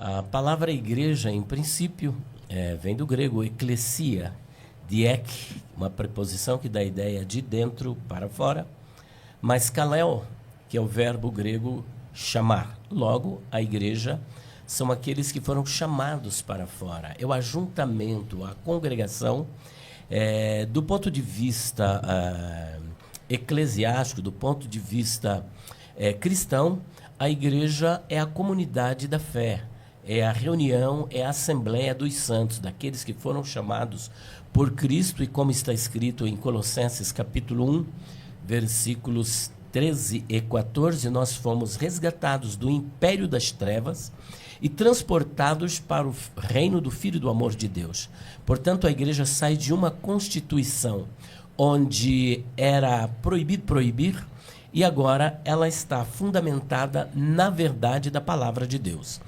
A palavra igreja, em princípio, vem do grego eklesia, diek, uma preposição que dá a ideia de dentro para fora, mas kaleo, que é o verbo grego chamar. Logo, a igreja são aqueles que foram chamados para fora. É o ajuntamento, a congregação, do ponto de vista eclesiástico, do ponto de vista cristão, a igreja é a comunidade da fé, é a reunião, é a assembleia dos santos, daqueles que foram chamados por Cristo, e como está escrito em Colossenses capítulo 1, versículos 13 e 14, nós fomos resgatados do império das trevas e transportados para o reino do Filho do amor de Deus. Portanto, a igreja sai de uma constituição onde era proibido proibir, e agora ela está fundamentada na verdade da palavra de Deus.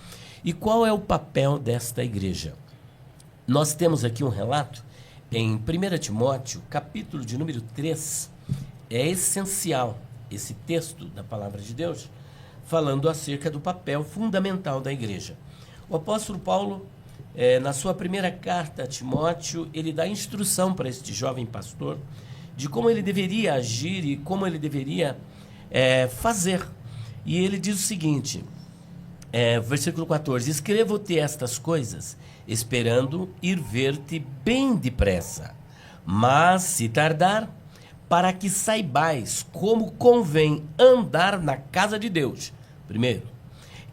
E qual é o papel desta igreja? Nós temos aqui um relato em 1 Timóteo, capítulo de número 3. É essencial esse texto da palavra de Deus, falando acerca do papel fundamental da igreja. O apóstolo Paulo, na sua primeira carta a Timóteo, ele dá instrução para este jovem pastor de como ele deveria agir e como ele deveria fazer. E ele diz o seguinte, versículo 14: escrevo-te estas coisas, esperando ir ver-te bem depressa, mas se tardar, para que saibais como convém andar na casa de Deus, primeiro,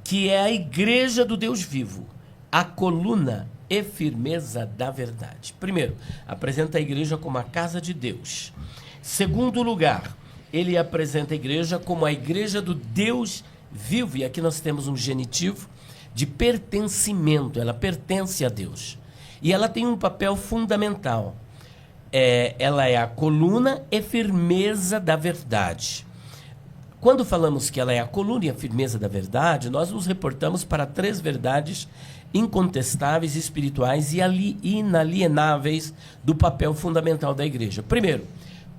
que é a igreja do Deus vivo, a coluna e firmeza da verdade. Primeiro, apresenta a igreja como a casa de Deus. Segundo lugar, ele apresenta a igreja como a igreja do Deus vivo, e aqui nós temos um genitivo de pertencimento, ela pertence a Deus. E ela tem um papel fundamental. Ela é a coluna e firmeza da verdade. Quando falamos que ela é a coluna e a firmeza da verdade, nós nos reportamos para 3 verdades incontestáveis, espirituais e inalienáveis do papel fundamental da igreja. Primeiro,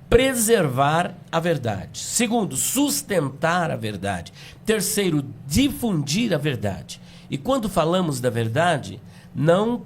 preservar a verdade. Segundo, sustentar a verdade. Terceiro, difundir a verdade. E quando falamos da verdade, não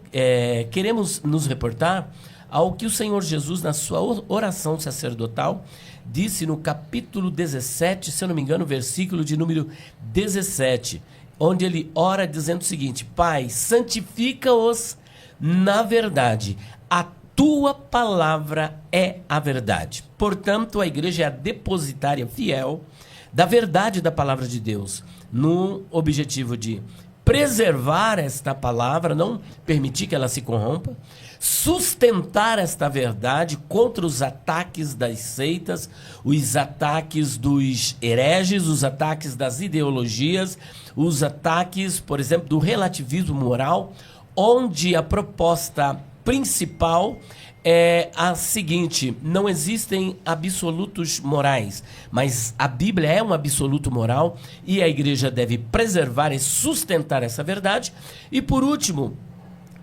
queremos nos reportar ao que o Senhor Jesus, na sua oração sacerdotal, disse no capítulo 17, se eu não me engano, versículo de número 17, onde ele ora dizendo o seguinte: Pai, santifica-os na verdade, a tua palavra é a verdade. Portanto, a igreja é a depositária fiel da verdade da palavra de Deus, no objetivo de preservar esta palavra, não permitir que ela se corrompa, sustentar esta verdade contra os ataques das seitas, os ataques dos hereges, os ataques das ideologias, os ataques, por exemplo, do relativismo moral, onde a proposta principal é a seguinte: não existem absolutos morais, mas a Bíblia é um absoluto moral e a igreja deve preservar e sustentar essa verdade. E por último,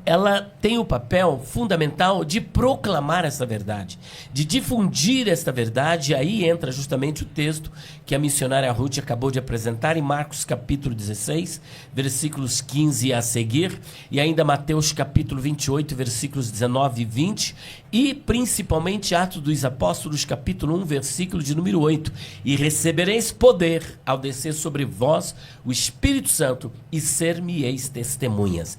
ela tem o papel fundamental de proclamar essa verdade, de difundir esta verdade. E aí entra justamente o texto que a missionária Ruth acabou de apresentar em Marcos capítulo 16, versículos 15 a seguir, e ainda Mateus capítulo 28, versículos 19 e 20, e principalmente Atos dos Apóstolos capítulo 1, versículo de número 8. E recebereis poder ao descer sobre vós o Espírito Santo, e ser-me-eis testemunhas.